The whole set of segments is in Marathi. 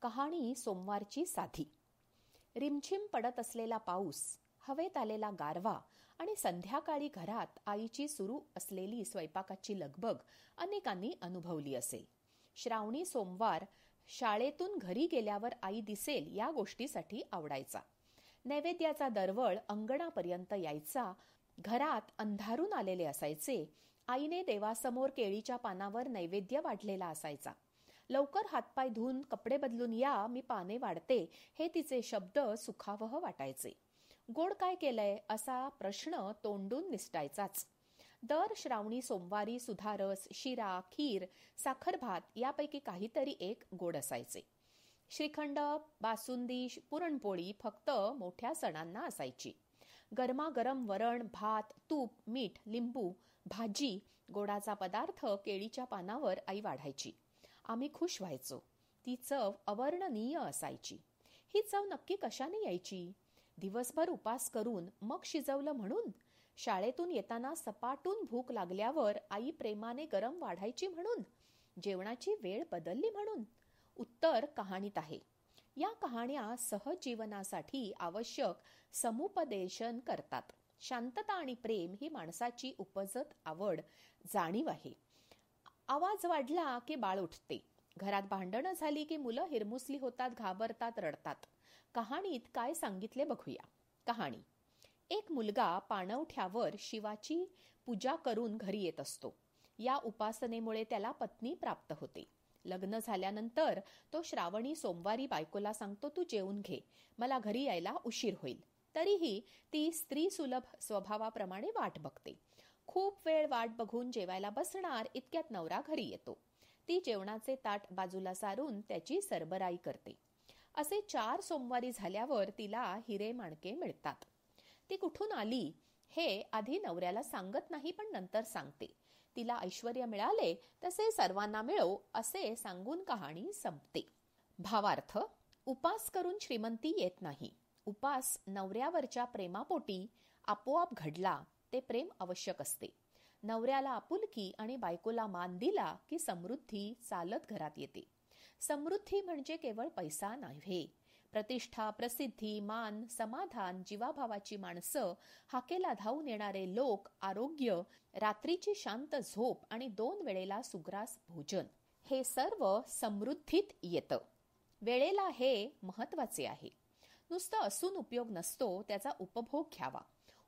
कहाणी सोमवारची साधी. रिमझिम पडत असलेला पाऊस, हवेत आलेला गारवा आणि संध्याकाळी घरात आईची सुरू असलेली स्वयंपाकाची लगबग अनेकांनी अनुभवली असेल. श्रावणी सोमवार शाळेतून घरी गेल्यावर आई दिसेल या गोष्टीसाठी आवडायचा. नैवेद्याचा दरवळ अंगणापर्यंत यायचा. घरात अंधारून आलेले असायचे. आईने देवासमोर केळीच्या पानावर नैवेद्य वाढलेला असायचा. लवकर हातपाय धुवून कपडे बदलून या, मी पाने वाढते, हे तिचे शब्द सुखावह वाटायचे. गोड काय केलंय असा प्रश्न तोंडून निसटायचाच. दर श्रावणी सोमवारी सुधारस, शिरा, खीर, साखर भात यापैकी काहीतरी एक गोड असायचे. श्रीखंड, बासुंदी, पुरणपोळी फक्त मोठ्या सणांना असायची. गरमागरम वरण, भात, तूप, मीठ, लिंबू, भाजी, गोडाचा पदार्थ केळीच्या पानावर आई वाढायची. आम्ही खुश व्हायचो. ती चव अवर्णनीय असायची. ही चव नक्की कशाने यायची? दिवसभर उपास करून मग शिजवलं म्हणून? शाळेतून येताना सपाटून भूक लागल्यावर आई प्रेमाने गरम वाढायची म्हणून? जेवणाची वेळ बदलली म्हणून? उत्तर कहाणीत आहे. या कहाण्या सहज जीवनासाठी आवश्यक समुपदेशन करतात. शांतता आणि प्रेम ही माणसाची उपजत आवड, जाणीव आहे. आवाज वाढला की बाळ उठते. घरात भांडणं झाली की मुलं हिरमुसली होतात, घाबरतात, रडतात. कहाणीत काय सांगितले बघूया. कहाणी. एक मुलगा पाणवठ्यावर शिवाची पूजा करून घरी येत असतो. या उपासनेमुळे त्याला पत्नी प्राप्त होते. लग्न झाल्यानंतर तो श्रावणी सोमवारी बायकोला सांगतो, तू जेवून घे, मला घरी यायला उशीर होईल. तरीही ती स्त्री सुलभ स्वभावाप्रमाणे वाट बघते. खूप वेळ वाट बघून जेवायला बसणार इतक्यात नवरा घरी येतो. ती जेवणाचे ताट बाजूला सारून त्याची सरबराई करते. असे 4 सोमवारी झाल्यावर तिला हिरे माणके मिळतात. ती कुठून आली हे आधी नवऱ्याला सांगत नाही, पण नंतर सांगते. तिला ऐश्वर्य मिळाले तसे सर्वांना मिळो असे सांगून कहाणी संपते. भावार्थ. उपास करून श्रीमंती येत नाही. उपास नवऱ्यावरच्या प्रेमापोटी आपोआप घडला ते प्रेम आवश्यक असते. नवऱ्याला आपुलकी आणि बायकोला मान दिला की समृद्धी चालत घरात येते. समृद्धी म्हणजे केवळ पैसा नव्हे. प्रतिष्ठा, प्रसिद्धी, मान, समाधान, जीवाभावाची माणसं, हाकेला धावून येणारे लोक, आरोग्य, रात्रीची शांत झोप आणि 2 वेळेला सुग्रास भोजन, हे सर्व समृद्धीत येतं. वेळेला हे महत्वाचे आहे. नुसतं असून उपयोग नसतो, त्याचा उपभोग घ्यावा.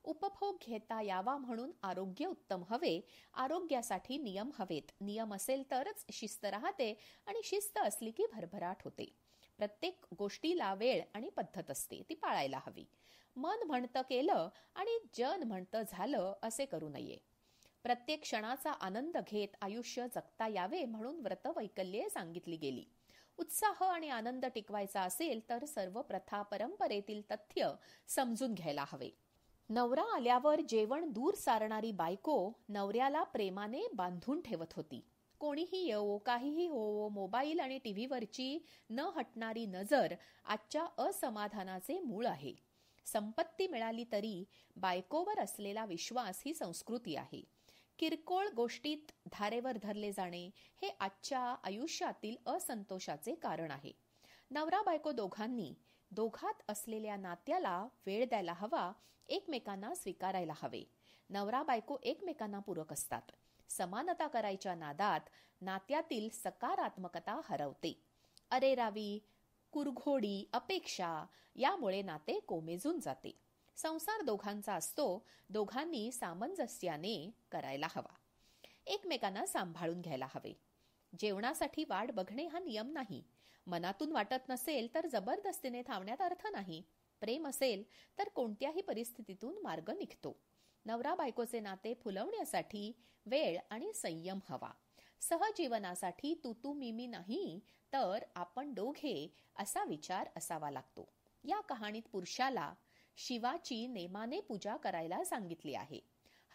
उपभोग घेता यावा म्हणून आरोग्य उत्तम हवे. आरोग्यासाठी नियम हवेत. नियम असेल तरच शिस्त राहते आणि शिस्त असली की भरभराट होते. प्रत्येक गोष्टीला वेळ आणि पद्धत असते, ती पाळायला हवी. मन म्हणतं केलं आणि जन म्हणतं झालं असे करू नये. प्रत्येक क्षणाचा आनंद घेत आयुष्य जगता यावे म्हणून व्रतवैकल्ये सांगितली गेली. उत्साह आणि आनंद टिकवायचा असेल तर सर्व प्रथा परंपरेतील तथ्य समजून घ्यायला हवे. नवरा आल्यावर जेवण दूर सारणारी बायको नवऱ्याला प्रेमाने बांधून ठेवत होती. कोणीही येवो, काहीही होवो, मोबाईल आणि टीव्हीवरची न हटणारी नजर आजच्या असमाधानाचे मूळ आहे. संपत्ती मिळाली तरी बायकोवर असलेला विश्वास ही संस्कृती आहे. किरकोळ गोष्टीत धारेवर धरले जाणे हे आजच्या आयुष्यातील असंतोषाचे कारण आहे. नवरा बायको दोघात असलेल्या नात्याला वेळ द्यायला हवा, एकमेकांना स्वीकारायला हवे. नवरा बायको एकमेकांना पूरक असतात. समानता करायच्या नादात नात्यातील सकारात्मकता हरवते. अरेरावी, कुरघोडी, अपेक्षा यामुळे नाते कोमेजून जाते. संसार दोघांचा असतो, दोघांनी सामंजस्याने करायला हवा. एकमेकांना सांभाळून घ्यायला हवे. जेवणासाठी वाट बघणे हा नियम नाही. मनातून वाटत नसेल तर जबरदस्तीने थांबण्यात अर्थ नाही. प्रेम असेल तर कोणत्याही परिस्थितीतून मार्ग निघतो. नवरा बायकोचे नाते फुलवण्यासाठी वेळ आणि संयम हवा. सहजीवनासाठी तू मी नाही तर आपण दोघे असा विचार असावा लागतो. या कहाणीत पुरुषाला शिवाची नेमाने पूजा करायला सांगितली आहे.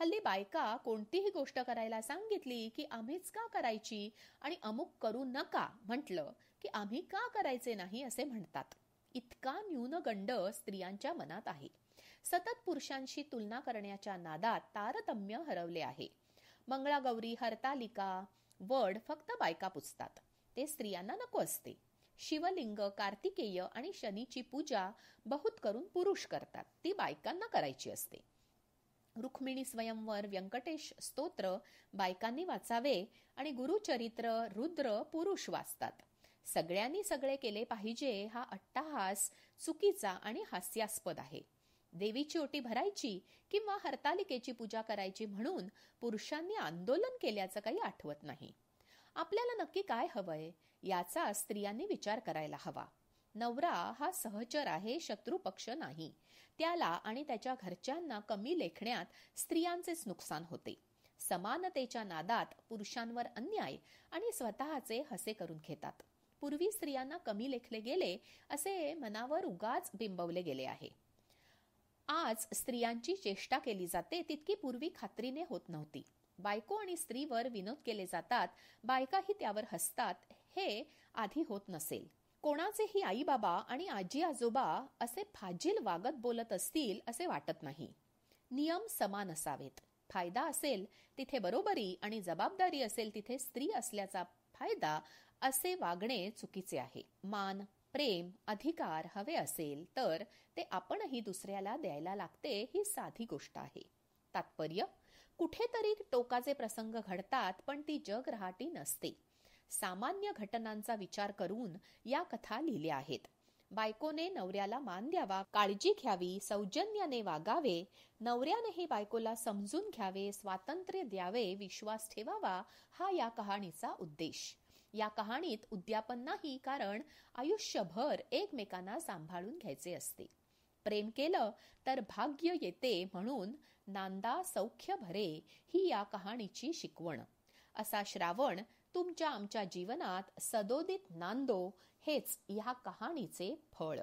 हल्ली बायका कोणतीही गोष्ट करायला सांगितली की आम्हीच का करायची आणि अमुक करू नका म्हटलं की आम्ही का करायचे नाही असे म्हणतात. इतका न्यूनगंड स्त्रियांच्या मनात आहे. सतत पुरुषांशी तुलना करण्याच्या नादात तारतम्य हरवले आहे. मंगळागौरी, हरतालिका, वड फक्त बायका पुजतात. ते स्त्रियांना नको असते. शिवलिंग, कार्तिकेय आणि शनीची पूजा बहुत करून पुरुष करतात, ती बायकांना करायची असते. रुक्मिणी स्वयंवर, व्यंकटेश स्तोत्र बायकांनी वाचावे आणि गुरुचरित्र, रुद्र पुरुष वाचतात. सगळ्यांनी सगळे केले पाहिजे हा अट्टाहास चुकीचा आणि हास्यास्पद आहे. देवीची ओटी भरायची किंवा हरतालिकेची पूजा करायची म्हणून पुरुषांनी आंदोलन केल्याचं काही आठवत नाही. आपल्याला नक्की काय हवंय याचा स्त्रियांनी विचार करायला हवा. नवरा हा सहचर आहे, शत्रुपक्ष नाही. त्याला आणि त्याच्या घरच्यांना कमी लेखण्यात स्त्रियांचेच नुकसान होते. समानतेच्या नादात पुरुषांवर अन्याय आणि स्वतःचे हसे करून घेतात. पूर्वी स्त्रियांना कमी लेखले गेले असे मनावर उगाच बिंबवले गेले आहे. आज स्त्रियांची चेष्टा केली जाते तितकी पूर्वी खात्रीने होत नव्हती. बायको आणि स्त्रीवर विनोद केले जातात, बायकाही त्यावर हसतात, हे आधी होत नसेल. कोणाचेही आई बाबा आणि आजी आजोबा असे फाजील वागत बोलत असतील असे वाटत नाही. नियम समान असावेत. फायदा असेल तिथे बरोबरी आणि जबाबदारी असेल तिथे स्त्री असल्याचा फायदा असे वागणे चुकीचे आहे. मान, प्रेम, अधिकार हवे असेल तर ते आपणही दुसऱ्याला द्यायला लागते, ही साधी गोष्ट आहे. तात्पर्य, कुठेतरी टोकाचे प्रसंग घडतात पण ती जग रहाटी नसते. सामान्य घटनांचा विचार करून या कथा लिहिल्या आहेत. बायकोने नवऱ्याला मान द्यावा, काळजी घ्यावी, सौजन्याने वागावे, नवऱ्यानेही बायकोला समजून घ्यावे, स्वातंत्र्य द्यावे, विश्वास ठेवावा, हा या कहाणीचा उद्देश. या कहाणीत उद्यापन नाही, कारण आयुष्यभर एकमेकांना सांभाळून घ्यायचे असते. प्रेम केलं तर भाग्य येते म्हणून नांदा सौख्य भरे, ही या कहाणीची शिकवण. असा श्रावण तुमच्या आमच्या जीवनात सदोदित नांदो, हेच या कहाणीचे फळ.